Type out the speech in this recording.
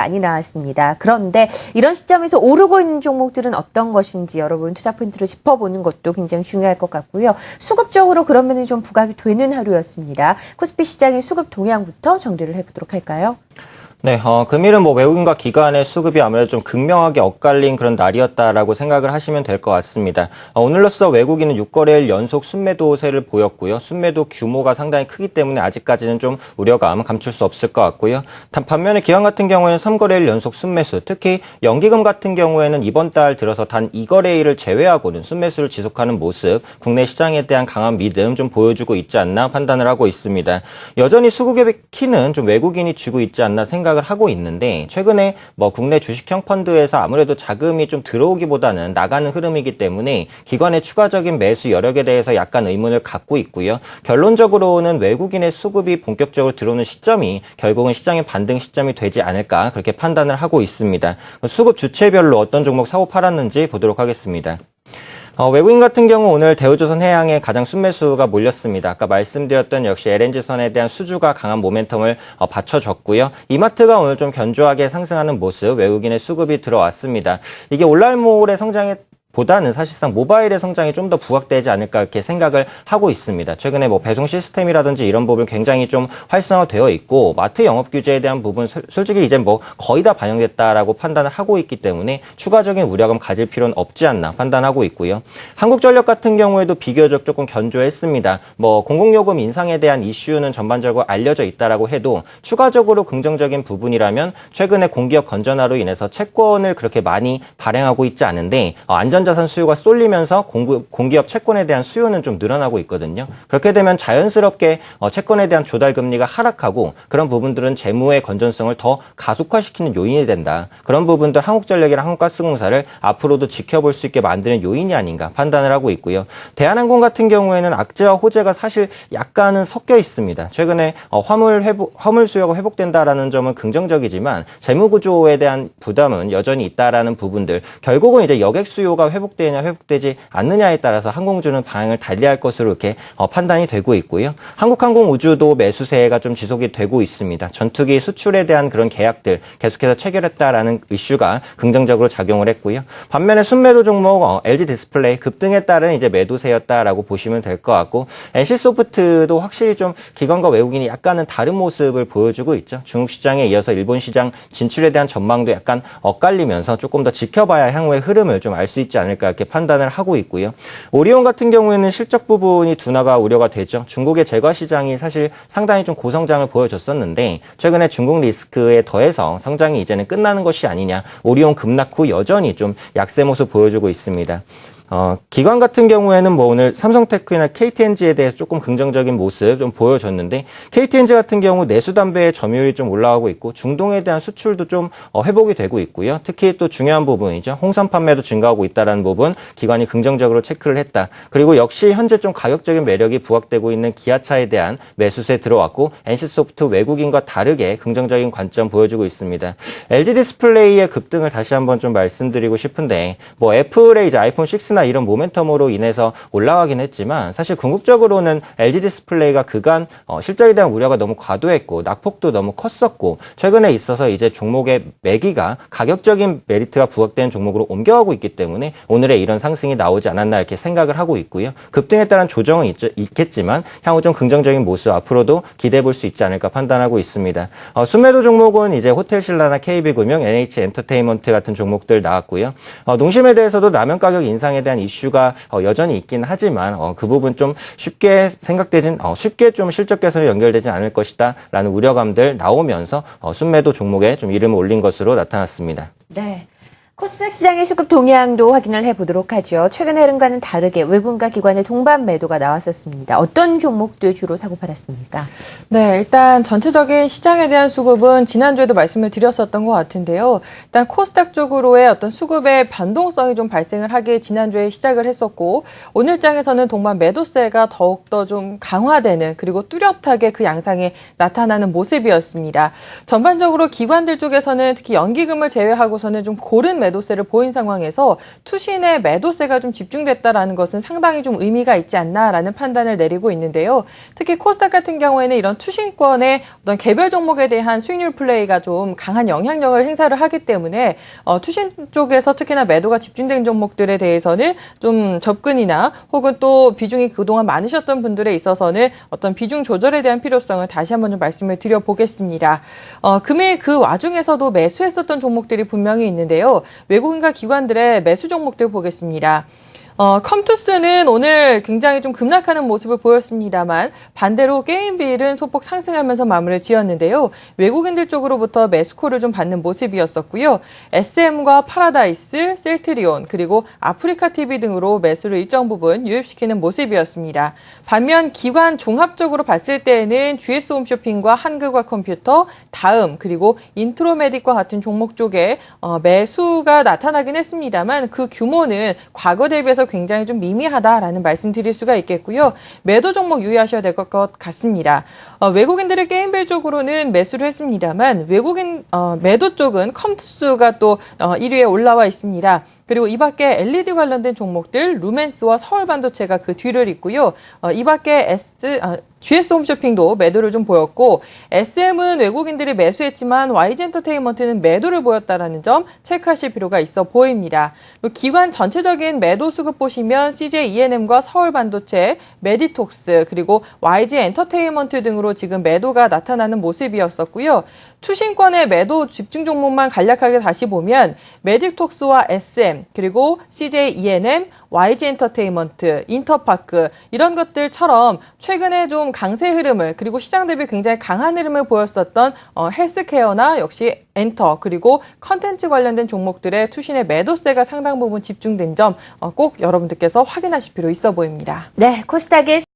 많이 나왔습니다. 그런데 이런 시점에서 오르고 있는 종목들은 어떤 것인지 여러분 투자 포인트를 짚어보는 것도 굉장히 중요할 것 같고요. 수급적으로 그런 면이 좀 부각이 되는 하루였습니다. 코스피 시장의 수급 동향부터 정리를 해보도록 할까요? 네, 금일은 외국인과 기관의 수급이 아무래도 좀 극명하게 엇갈린 그런 날이었다라고 생각을 하시면 될 것 같습니다. 오늘로써 외국인은 6거래일 연속 순매도세를 보였고요. 순매도 규모가 상당히 크기 때문에 아직까지는 좀 우려감 감출 수 없을 것 같고요. 반면에 기관 같은 경우에는 3거래일 연속 순매수, 특히 연기금 같은 경우에는 이번 달 들어서 단 2거래일을 제외하고는 순매수를 지속하는 모습, 국내 시장에 대한 강한 믿음 좀 보여주고 있지 않나 판단을 하고 있습니다. 여전히 수급의 키는 좀 외국인이 쥐고 있지 않나 생각을 하고 있는데 최근에 국내 주식형 펀드에서 아무래도 자금이 좀 들어오기보다는 나가는 흐름이기 때문에 기관의 추가적인 매수 여력에 대해서 약간 의문을 갖고 있고요. 결론적으로는 외국인의 수급이 본격적으로 들어오는 시점이 결국은 시장의 반등 시점이 되지 않을까 그렇게 판단을 하고 있습니다. 수급 주체별로 어떤 종목 사고 팔았는지 보도록 하겠습니다. 외국인 같은 경우 오늘 대우조선해양에 가장 순매수가 몰렸습니다. 아까 말씀드렸던 역시 LNG선에 대한 수주가 강한 모멘텀을 받쳐줬고요. 이마트가 오늘 좀 견조하게 상승하는 모습, 외국인의 수급이 들어왔습니다. 이게 온라인몰의 성장에 보다는 사실상 모바일의 성장이 좀 더 부각되지 않을까 이렇게 생각을 하고 있습니다. 최근에 배송 시스템이라든지 이런 부분 굉장히 좀 활성화되어 있고 마트 영업 규제에 대한 부분 솔직히 이제 거의 다 반영됐다라고 판단을 하고 있기 때문에 추가적인 우려감 가질 필요는 없지 않나 판단하고 있고요. 한국전력 같은 경우에도 비교적 조금 견조했습니다. 공공요금 인상에 대한 이슈는 전반적으로 알려져 있다라고 해도 추가적으로 긍정적인 부분이라면 최근에 공기업 건전화로 인해서 채권을 그렇게 많이 발행하고 있지 않은데 안전자산 수요가 쏠리면서 공기업 채권에 대한 수요는 좀 늘어나고 있거든요. 그렇게 되면 자연스럽게 채권에 대한 조달금리가 하락하고 그런 부분들은 재무의 건전성을 더 가속화시키는 요인이 된다. 그런 부분들 한국전력이랑 한국가스공사를 앞으로도 지켜볼 수 있게 만드는 요인이 아닌가 판단을 하고 있고요. 대한항공 같은 경우에는 악재와 호재가 사실 약간은 섞여 있습니다. 최근에 화물 수요가 회복된다라는 점은 긍정적이지만 재무구조에 대한 부담은 여전히 있다라는 부분들. 결국은 이제 여객 수요가 회복되느냐 회복되지 않느냐에 따라서 항공주는 방향을 달리할 것으로 이렇게 판단이 되고 있고요. 한국항공우주도 매수세가 좀 지속이 되고 있습니다. 전투기 수출에 대한 그런 계약들 계속해서 체결했다라는 이슈가 긍정적으로 작용을 했고요. 반면에 순매도 종목 LG디스플레이 급등에 따른 이제 매도세였다라고 보시면 될 것 같고 NC소프트도 확실히 좀 기관과 외국인이 약간은 다른 모습을 보여주고 있죠. 중국 시장에 이어서 일본 시장 진출에 대한 전망도 약간 엇갈리면서 조금 더 지켜봐야 향후의 흐름을 좀 알 수 있지 않을까 이렇게 판단을 하고 있고요. 오리온 같은 경우에는 실적 부분이 둔화가 우려가 되죠. 중국의 제과 시장이 사실 상당히 좀 고성장을 보여줬었는데 최근에 중국 리스크에 더해서 성장이 이제는 끝나는 것이 아니냐. 오리온 급락 후 여전히 좀 약세 모습 보여주고 있습니다. 기관 같은 경우에는 오늘 삼성테크나 KTNG에 대해서 조금 긍정적인 모습 좀 보여줬는데 KTNG 같은 경우 내수담배의 점유율이 좀 올라가고 있고 중동에 대한 수출도 좀 회복이 되고 있고요. 특히 또 중요한 부분이죠. 홍삼 판매도 증가하고 있다는 부분 기관이 긍정적으로 체크를 했다. 그리고 역시 현재 좀 가격적인 매력이 부각되고 있는 기아차에 대한 매수세 들어왔고 NC소프트 외국인과 다르게 긍정적인 관점 보여주고 있습니다. LG디스플레이의 급등을 다시 한번 좀 말씀드리고 싶은데 애플의 이제 아이폰 6나 이런 모멘텀으로 인해서 올라가긴 했지만 사실 궁극적으로는 LG디스플레이가 그간 실적에 대한 우려가 너무 과도했고 낙폭도 너무 컸었고 최근에 있어서 이제 종목의 매기가 가격적인 메리트가 부각되는 종목으로 옮겨가고 있기 때문에 오늘의 이런 상승이 나오지 않았나 이렇게 생각을 하고 있고요. 급등에 따른 조정은 있겠지만 향후 좀 긍정적인 모습 앞으로도 기대해 볼 수 있지 않을까 판단하고 있습니다. 순매도 종목은 이제 호텔신라나 KB금융, NH엔터테인먼트 같은 종목들 나왔고요. 농심에 대해서도 라면 가격 인상에 대한 이슈가 여전히 있긴 하지만 그 부분 좀 쉽게 쉽게 좀 실적 개선에 연결되진 않을 것이다 라는 우려감들 나오면서 순매도 종목에 좀 이름을 올린 것으로 나타났습니다. 네. 코스닥 시장의 수급 동향도 확인을 해보도록 하죠. 최근 흐름과는 다르게 외국인과 기관의 동반 매도가 나왔었습니다. 어떤 종목들 주로 사고 팔았습니까? 네, 일단 전체적인 시장에 대한 수급은 지난주에도 말씀을 드렸었던 것 같은데요. 일단 코스닥 쪽으로의 어떤 수급의 변동성이 좀 발생을 하기 지난주에 시작을 했었고 오늘장에서는 동반 매도세가 더욱더 좀 강화되는 그리고 뚜렷하게 그 양상이 나타나는 모습이었습니다. 전반적으로 기관들 쪽에서는 특히 연기금을 제외하고서는 좀 고른 매도세를 보인 상황에서 투신의 매도세가 좀 집중됐다라는 것은 상당히 좀 의미가 있지 않나라는 판단을 내리고 있는데요. 특히 코스닥 같은 경우에는 이런 투신권의 어떤 개별 종목에 대한 수익률 플레이가 좀 강한 영향력을 행사를 하기 때문에 투신 쪽에서 특히나 매도가 집중된 종목들에 대해서는 좀 접근이나 혹은 또 비중이 그동안 많으셨던 분들에 있어서는 어떤 비중 조절에 대한 필요성을 다시 한번 좀 말씀을 드려보겠습니다. 금일 그 와중에서도 매수했었던 종목들이 분명히 있는데요. 외국인과 기관들의 매수 종목들 보겠습니다. 컴투스는 오늘 굉장히 좀 급락하는 모습을 보였습니다만 반대로 게임빌은 소폭 상승하면서 마무리를 지었는데요. 외국인들 쪽으로부터 매수콜을 좀 받는 모습이었었고요. SM과 파라다이스, 셀트리온 그리고 아프리카TV 등으로 매수를 일정 부분 유입시키는 모습이었습니다. 반면 기관 종합적으로 봤을 때에는 GS홈쇼핑과 한글과 컴퓨터, 다음 그리고 인트로메딕과 같은 종목 쪽에 매수가 나타나긴 했습니다만 그 규모는 과거 대비해서 굉장히 좀 미미하다라는 말씀 드릴 수가 있겠고요. 매도 종목 유의하셔야 될 것 같습니다. 외국인들의 게임벨 쪽으로는 매수를 했습니다만 외국인 매도 쪽은 컴투스가 또 1위에 올라와 있습니다. 그리고 이 밖에 LED 관련된 종목들 루멘스와 서울반도체가 그 뒤를 잇고요. 이 밖에 GS홈쇼핑도 매도를 좀 보였고 SM은 외국인들이 매수했지만 YG엔터테인먼트는 매도를 보였다는 점 체크하실 필요가 있어 보입니다. 기관 전체적인 매도 수급 보시면 CJ-ENM과 서울반도체, 메디톡스 그리고 YG엔터테인먼트 등으로 지금 매도가 나타나는 모습이었었고요. 투신권의 매도 집중 종목만 간략하게 다시 보면 메디톡스와 SM 그리고 CJ-ENM, YG엔터테인먼트, 인터파크 이런 것들처럼 최근에 좀 강세 흐름을 그리고 시장 대비 굉장히 강한 흐름을 보였었던 헬스케어나 역시 엔터 그리고 컨텐츠 관련된 종목들의 투신의 매도세가 상당 부분 집중된 점 꼭 여러분들께서 확인하실 필요 있어 보입니다. 네, 코스닥의